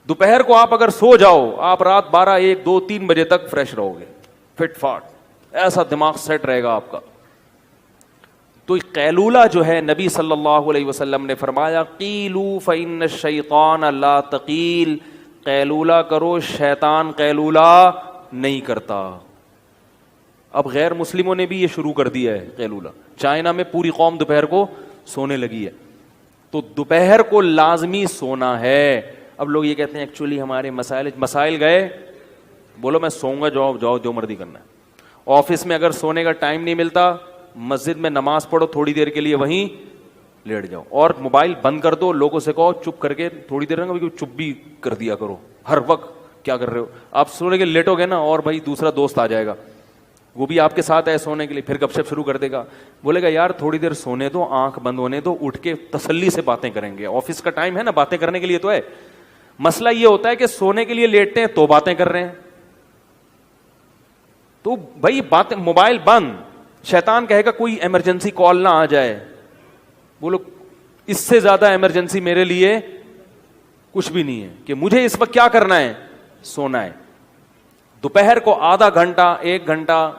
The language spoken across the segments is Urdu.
دوپہر کو آپ اگر سو جاؤ, آپ رات 12, 1, 2, 3 بجے تک فریش رہو گے, فٹ فاٹ, ایسا دماغ سیٹ رہے گا آپ کا. تو قیلولہ جو ہے نبی صلی اللہ علیہ وسلم نے فرمایا قیلوا فإن الشیطان لا تقیل, قیلولہ کرو, شیطان قیلولہ نہیں کرتا. اب غیر مسلموں نے بھی یہ شروع کر دیا ہے قیلولہ. چائنا میں پوری قوم دوپہر کو سونے لگی ہے. تو دوپہر کو لازمی سونا ہے. اب لوگ یہ کہتے ہیں ایکچولی ہمارے مسائل گئے, بولو میں سوؤں گا, جاؤ جو مرضی کرنا ہے. آفس میں اگر سونے کا ٹائم نہیں ملتا, مسجد میں نماز پڑھو, تھوڑی دیر کے لیے وہیں لیٹ جاؤ, اور موبائل بند کر دو. لوگوں سے کہو چپ کر کے تھوڑی دیر رہو, چپ بھی کر دیا کرو. ہر وقت کیا کر رہے ہو آپ, سونے کے لیٹو گے نا, اور بھائی دوسرا دوست آ جائے گا, وہ بھی آپ کے ساتھ ہے سونے کے لیے, پھر گپ شپ شروع کر دے گا. بولے گا یار تھوڑی دیر سونے دو, آنکھ بند ہونے دو, اٹھ کے تسلی سے باتیں کریں گے. آفس کا ٹائم ہے نا, باتیں کرنے کے لیے تو ہے. مسئلہ یہ ہوتا ہے کہ سونے کے لیے لیٹتے ہیں تو باتیں کر رہے ہیں. تو بھائی باتیں, موبائل بند. شیطان کہے گا کوئی ایمرجنسی کال نہ آ جائے. بولو اس سے زیادہ ایمرجنسی میرے لیے کچھ بھی نہیں ہے کہ مجھے اس وقت کیا کرنا ہے, سونا ہے. دوپہر کو آدھا گھنٹہ 1 گھنٹہ,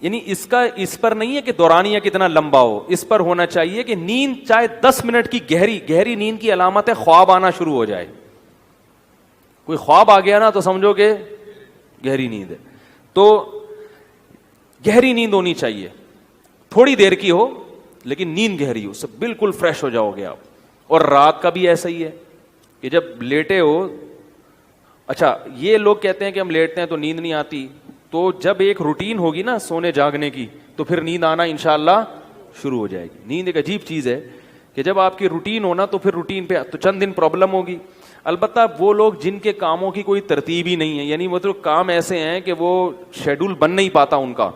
یعنی اس پر نہیں ہے کہ دورانیہ کتنا لمبا ہو, اس پر ہونا چاہیے کہ نیند چاہے 10 منٹ کی گہری نیند کی علامت ہے خواب آنا شروع ہو جائے. کوئی خواب آ گیا نا تو سمجھو کہ گہری نیند ہے. تو گہری نیند ہونی چاہیے, تھوڑی دیر کی ہو لیکن نیند گہری ہو, سب بالکل فریش ہو جاؤ گے آپ. اور رات کا بھی ایسا ہی ہے کہ جب لیٹے ہو, اچھا یہ لوگ کہتے ہیں کہ ہم لیٹتے ہیں تو نیند نہیں آتی, تو جب ایک روٹین ہوگی نا سونے جاگنے کی تو پھر نیند آنا انشاءاللہ شروع ہو جائے گی. نیند ایک عجیب چیز ہے کہ جب آپ کی روٹین ہونا تو پھر روٹین پہ تو چند دن پرابلم ہوگی. البتہ وہ لوگ جن کے کاموں کی کوئی ترتیب ہی نہیں ہے, یعنی مطلب کام ایسے ہیں کہ وہ شیڈول بن نہیں پاتا ان کا,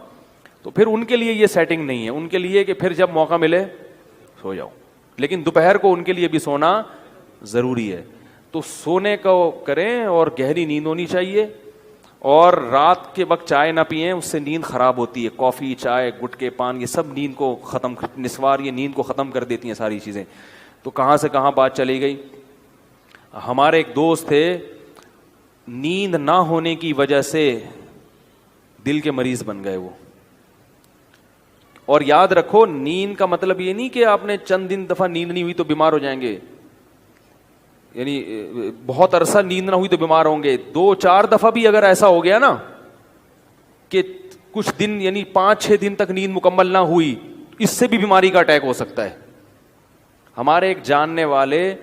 تو پھر ان کے لیے یہ سیٹنگ نہیں ہے. ان کے لیے کہ پھر جب موقع ملے سو جاؤ, لیکن دوپہر کو ان کے لیے بھی سونا ضروری ہے. تو سونے کو کریں اور گہری نیند ہونی چاہیے. اور رات کے وقت چائے نہ پئیں, اس سے نیند خراب ہوتی ہے. کافی, چائے, گٹکے, پان, یہ سب نیند کو ختم, نسوار یہ نیند کو ختم کر دیتی ہیں ساری چیزیں. تو کہاں سے کہاں بات چلی گئی. ہمارے ایک دوست تھے, نیند نہ ہونے کی وجہ سے دل کے مریض بن گئے وہ. اور یاد رکھو نیند کا مطلب یہ نہیں کہ آپ نے چند دن دفعہ نیند نہیں ہوئی تو بیمار ہو جائیں گے, یعنی بہت عرصہ نیند نہ ہوئی تو بیمار ہوں گے. 2-4 دفعہ بھی اگر ایسا ہو گیا نا کہ کچھ دن یعنی 5-6 دن تک نیند مکمل نہ ہوئی, اس سے بھی بیماری کا اٹیک ہو سکتا ہے. ہمارے ایک جاننے والے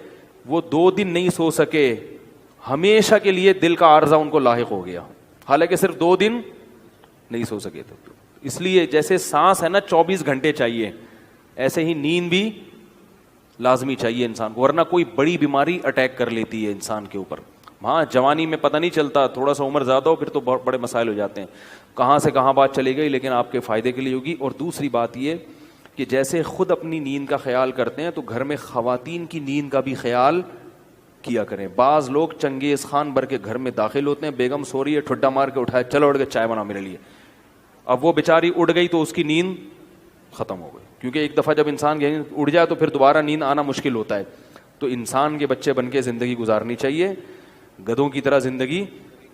وہ 2 دن نہیں سو سکے, ہمیشہ کے لیے دل کا عارضہ ان کو لاحق ہو گیا, حالانکہ صرف 2 دن نہیں سو سکے تھے. اس لیے جیسے سانس ہے نا 24 گھنٹے چاہیے, ایسے ہی نیند بھی لازمی چاہیے انسان کو, ورنہ کوئی بڑی بیماری اٹیک کر لیتی ہے انسان کے اوپر. ہاں جوانی میں پتہ نہیں چلتا, تھوڑا سا عمر زیادہ ہو پھر تو بہت بڑے مسائل ہو جاتے ہیں. کہاں سے کہاں بات چلی گئی, لیکن آپ کے فائدے کے لیے ہوگی. اور دوسری بات یہ کہ جیسے خود اپنی نیند کا خیال کرتے ہیں تو گھر میں خواتین کی نیند کا بھی خیال کیا کریں. بعض لوگ چنگیز خان بھر کے گھر میں داخل ہوتے ہیں, بیگم سو رہی ہے, ٹھڈا مار کے اٹھائے, چلو اٹھ کے چائے بنا میرے لیے. اب وہ بیچاری اڑ گئی تو اس کی نیند ختم ہو گئی, کیونکہ ایک دفعہ جب انسان اڑ جائے تو پھر دوبارہ نیند آنا مشکل ہوتا ہے. تو انسان کے بچے بن کے زندگی گزارنی چاہیے, گدھوں کی طرح زندگی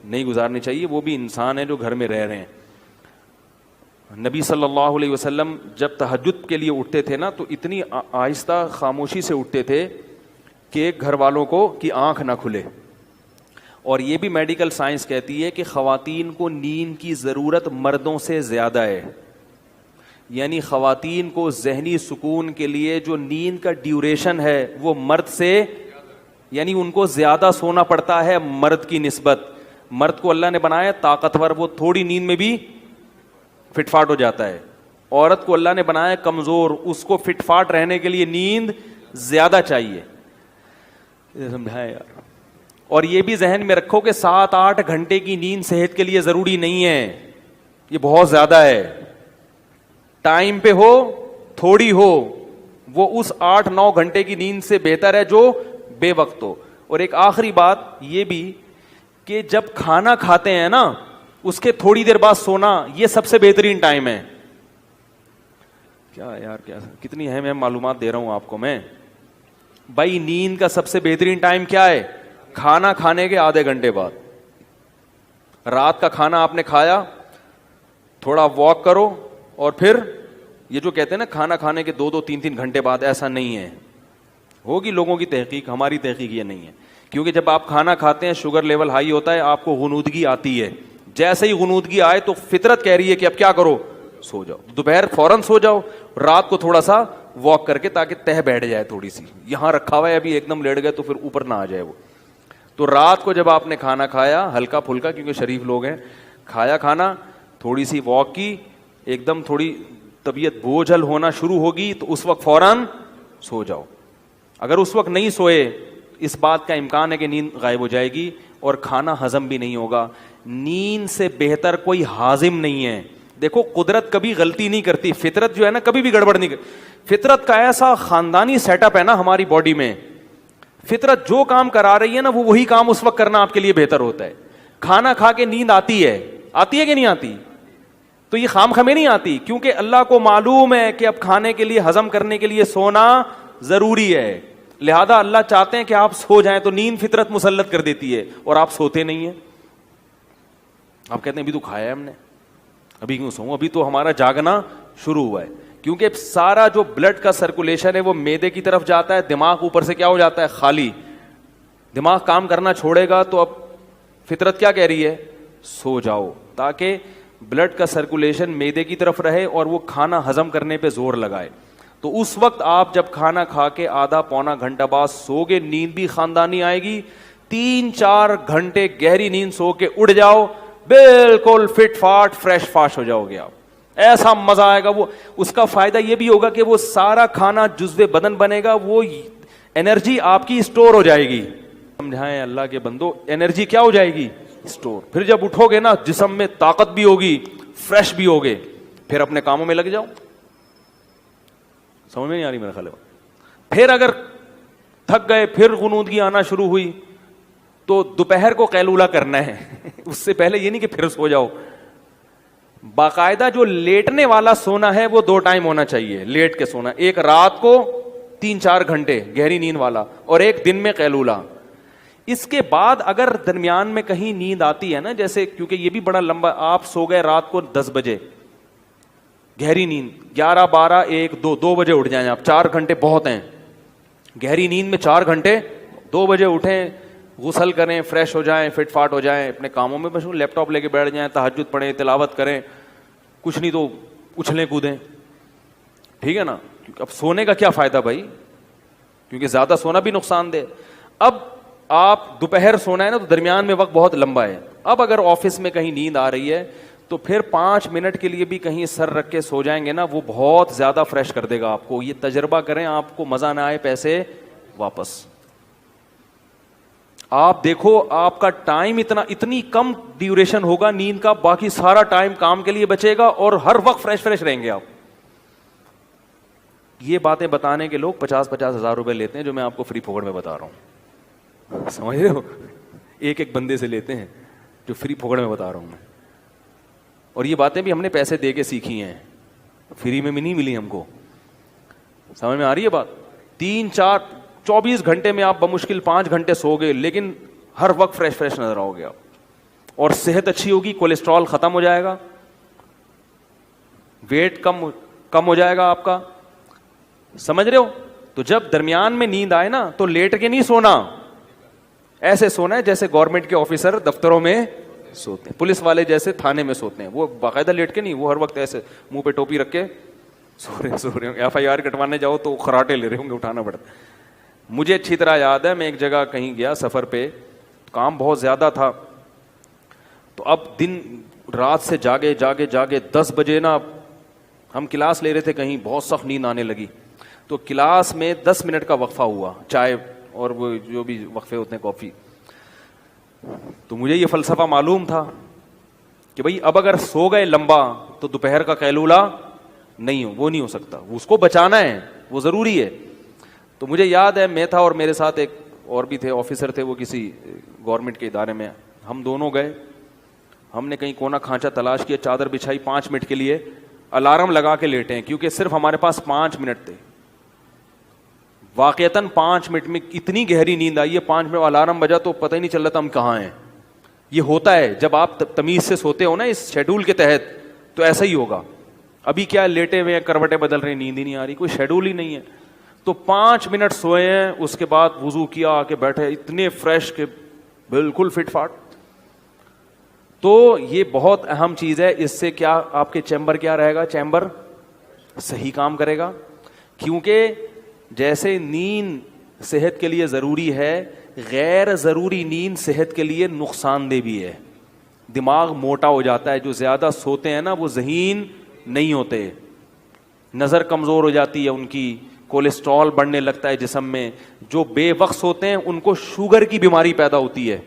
نہیں گزارنی چاہیے. وہ بھی انسان ہیں جو گھر میں رہ رہے ہیں. نبی صلی اللہ علیہ وسلم جب تہجد کے لیے اٹھتے تھے نا تو اتنی آہستہ خاموشی سے اٹھتے تھے کہ گھر والوں کو کی آنکھ نہ کھلے. اور یہ بھی میڈیکل سائنس کہتی ہے کہ خواتین کو نیند کی ضرورت مردوں سے زیادہ ہے. یعنی خواتین کو ذہنی سکون کے لیے جو نیند کا ڈیوریشن ہے وہ مرد سے, یعنی ان کو زیادہ سونا پڑتا ہے مرد کی نسبت. مرد کو اللہ نے بنایا طاقتور, وہ تھوڑی نیند میں بھی فٹ فاٹ ہو جاتا ہے. عورت کو اللہ نے بنایا کمزور, اس کو فٹ فاٹ رہنے کے لیے نیند زیادہ چاہیے. سمجھایا یار. اور یہ بھی ذہن میں رکھو کہ 7-8 گھنٹے کی نیند صحت کے لیے ضروری نہیں ہے, یہ بہت زیادہ ہے. ٹائم پہ ہو تھوڑی ہو, وہ اس 8-9 گھنٹے کی نیند سے بہتر ہے جو بے وقت ہو. اور ایک آخری بات یہ بھی کہ جب کھانا کھاتے ہیں نا اس کے تھوڑی دیر بعد سونا, یہ سب سے بہترین ٹائم ہے. کیا یار, کیا کتنی اہم معلومات دے رہا ہوں آپ کو میں. بھائی نیند کا سب سے بہترین ٹائم کیا ہے؟ کھانا کھانے کے آدھے گھنٹے بعد. رات کا کھانا آپ نے کھایا, تھوڑا واک کرو, اور پھر یہ جو کہتے ہیں نا کھانا کھانے کے 2-3 گھنٹے بعد, ایسا نہیں ہے. ہوگی لوگوں کی تحقیق, ہماری تحقیق یہ نہیں ہے. کیونکہ جب آپ کھانا کھاتے ہیں شوگر لیول ہائی ہوتا ہے, آپ کو غنودگی آتی ہے. جیسے ہی غنودگی آئے تو فطرت کہہ رہی ہے کہ اب کیا کرو, سو جاؤ. دوپہر فوراً سو جاؤ, رات کو تھوڑا سا واک کر کے تاکہ تہ بیٹھ جائے تھوڑی سی. یہاں رکھا ہوا ہے ابھی ایک دم لیٹ گئے تو پھر اوپر نہ آ جائے وہ. تو رات کو جب آپ نے کھانا کھایا ہلکا پھلکا, کیونکہ شریف لوگ ہیں, کھایا کھانا, تھوڑی سی واک کی, ایک دم تھوڑی طبیعت بوجھل ہونا شروع ہوگی تو اس وقت فوراً سو جاؤ. اگر اس وقت نہیں سوئے, اس بات کا امکان ہے کہ نیند غائب ہو جائے گی اور کھانا ہضم بھی نہیں ہوگا. نیند سے بہتر کوئی ہاضم نہیں ہے. دیکھو قدرت کبھی غلطی نہیں کرتی, فطرت جو ہے نا کبھی بھی گڑبڑ نہیں کرتی. فطرت کا ایسا خاندانی سیٹ اپ ہے نا ہماری باڈی میں, فطرت جو کام کرا رہی ہے نا وہ وہی کام اس وقت کرنا آپ کے لیے بہتر ہوتا ہے. کھانا کھا کے نیند آتی ہے کہ نہیں آتی؟ تو یہ خام خمیں نہیں آتی, کیونکہ اللہ کو معلوم ہے کہ اب کھانے کے لیے, ہضم کرنے کے لیے سونا ضروری ہے. لہذا اللہ چاہتے ہیں کہ آپ سو جائیں, تو نیند فطرت مسلط کر دیتی ہے اور آپ سوتے نہیں ہیں. آپ کہتے ہیں ابھی تو کھایا ہے ہم نے, ابھی کیوں سوؤں, ابھی تو ہمارا جاگنا شروع ہوا ہے. کیونکہ سارا جو بلڈ کا سرکولیشن ہے وہ معدے کی طرف جاتا ہے, دماغ اوپر سے کیا ہو جاتا ہے, خالی. دماغ کام کرنا چھوڑے گا تو اب فطرت کیا کہہ رہی ہے, سو جاؤ, تاکہ بلڈ کا سرکولیشن معدے کی طرف رہے اور وہ کھانا ہضم کرنے پہ زور لگائے. تو اس وقت آپ جب کھانا کھا کے آدھا پونا گھنٹہ بعد سو گے, نیند بھی خاندانی آئے گی. 3-4 گھنٹے گہری نیند سو کے اڑ جاؤ, بالکل فٹ فاٹ فریش فاش ہو جاؤ گے آپ. ایسا مزہ آئے گا. وہ اس کا فائدہ یہ بھی ہوگا کہ وہ سارا کھانا جزو بدن بنے گا, وہ انرجی آپ کی اسٹور ہو جائے گی. سمجھائیں اللہ کے بندو, انرجی کیا ہو جائے گی, اسٹور. پھر جب اٹھو گے نا جسم میں طاقت بھی ہوگی, فریش بھی ہوگے, پھر اپنے کاموں میں لگ جاؤ. سمجھ میں نہیں آ رہی میرا خیال ہے. پھر اگر تھک گئے, پھر غنودگی آنا شروع ہوئی, تو دوپہر کو قیلولہ کرنا ہے. اس سے پہلے یہ نہیں کہ پھر سو جاؤ. باقاعدہ جو لیٹنے والا سونا ہے وہ 2 ٹائم ہونا چاہیے, لیٹ کے سونا. ایک رات کو 3-4 گھنٹے گہری نیند والا, اور ایک دن میں قیلولہ. اس کے بعد اگر درمیان میں کہیں نیند آتی ہے نا, جیسے کیونکہ یہ بھی بڑا لمبا, آپ سو گئے رات کو 10 بجے گہری نیند, 11, 12, 1, 2 بجے اٹھ جائیں آپ, 4 گھنٹے بہت ہیں. گہری نیند میں 4 گھنٹے, 2 بجے اٹھیں, غسل کریں, فریش ہو جائیں, فٹ فاٹ ہو جائیں, اپنے کاموں میں مشغول, لیپ ٹاپ لے کے بیٹھ جائیں, تہجد پڑھیں, تلاوت کریں, کچھ نہیں تو اچھلیں کودیں. ٹھیک ہے نا. اب سونے کا کیا فائدہ بھائی, کیونکہ زیادہ سونا بھی نقصان دہ. اب آپ دوپہر سونا ہے نا, تو درمیان میں وقت بہت لمبا ہے. اب اگر آفس میں کہیں نیند آ رہی ہے تو پھر 5 منٹ کے لیے بھی کہیں سر رکھ کے سو جائیں گے نا, وہ بہت زیادہ فریش کر دے گا آپ کو. یہ تجربہ کریں, آپ کو مزہ نہ آئے پیسے واپس. آپ دیکھو آپ کا ٹائم اتنی کم ڈیوریشن ہوگا نیند کا, باقی سارا ٹائم کام کے لیے بچے گا اور ہر وقت فریش رہیں گے آپ. یہ باتیں بتانے کے لوگ 50-50 ہزار روپے لیتے ہیں, جو میں آپ کو فری پھوکڑ میں بتا رہا ہوں. سمجھ رہے ہو, ایک بندے سے لیتے ہیں جو فری پھوکڑ میں بتا رہا ہوں میں. اور یہ باتیں بھی ہم نے پیسے دے کے سیکھی ہیں, فری میں بھی نہیں ملی ہم کو. سمجھ میں آ رہی ہے بات. 24 گھنٹے میں آپ بمشکل 5 گھنٹے سو گے, لیکن ہر وقت فریش نظر آؤ گے آپ, اور صحت اچھی ہوگی, کولیسٹرول ختم ہو جائے گا, ویٹ کم ہو جائے گا آپ کا. سمجھ رہے ہو. تو جب درمیان میں نیند آئے نا تو لیٹ کے نہیں سونا, ایسے سونا ہے جیسے گورنمنٹ کے آفیسر دفتروں میں سوتے ہیں, پولیس والے جیسے تھانے میں سوتے ہیں. وہ باقاعدہ لیٹ کے نہیں, وہ ہر وقت ایسے منہ پہ ٹوپی رکھ کے سو رہے ہوں. FIR کٹوانے جاؤ تو خراٹے لے رہے ہوں گے, اٹھانا پڑتا. مجھے اچھی طرح یاد ہے, میں ایک جگہ کہیں گیا سفر پہ, کام بہت زیادہ تھا, تو اب دن رات سے جاگے 10 بجے نا ہم کلاس لے رہے تھے کہیں, بہت سخت نیند آنے لگی. تو کلاس میں 10 منٹ کا وقفہ ہوا, چائے اور وہ جو بھی وقفے ہوتے ہیں, کافی. تو مجھے یہ فلسفہ معلوم تھا کہ بھائی اب اگر سو گئے لمبا تو دوپہر کا قیلولہ وہ نہیں ہو سکتا, اس کو بچانا ہے, وہ ضروری ہے. تو مجھے یاد ہے میں تھا اور میرے ساتھ ایک اور بھی تھے, آفیسر تھے, وہ کسی گورنمنٹ کے ادارے میں. ہم دونوں گئے, ہم نے کہیں کونا کھانچا تلاش کیا, چادر بچھائی, 5 منٹ کے لیے الارم لگا کے لیٹے ہیں, کیونکہ صرف ہمارے پاس 5 منٹ تھے. واقعتاً 5 منٹ میں اتنی گہری نیند آئی ہے, 5 منٹ الارم بجا تو پتہ ہی نہیں چل رہا تھا ہم کہاں ہیں. یہ ہوتا ہے جب آپ تمیز سے سوتے ہو نا اس شیڈول کے تحت, تو ایسا ہی ہوگا. ابھی کیا لیٹے ہوئے ہیں, کروٹیں بدل رہے ہیں, نیند ہی نہیں آ رہی, کوئی شیڈول ہی نہیں ہے. تو 5 منٹ سوئے ہیں, اس کے بعد وضو کیا, آ کے بیٹھے, اتنے فریش کہ بالکل فٹ فاٹ. تو یہ بہت اہم چیز ہے. اس سے کیا آپ کے چیمبر کیا رہے گا, چیمبر صحیح کام کرے گا. کیونکہ جیسے نیند صحت کے لیے ضروری ہے, غیر ضروری نیند صحت کے لیے نقصان دہ بھی ہے. دماغ موٹا ہو جاتا ہے, جو زیادہ سوتے ہیں نا وہ ذہین نہیں ہوتے, نظر کمزور ہو جاتی ہے ان کی, کولیسٹرول بڑھنے لگتا ہے جسم میں. جو بے وقت سوتے ہیں ان کو شوگر کی بیماری پیدا ہوتی ہے.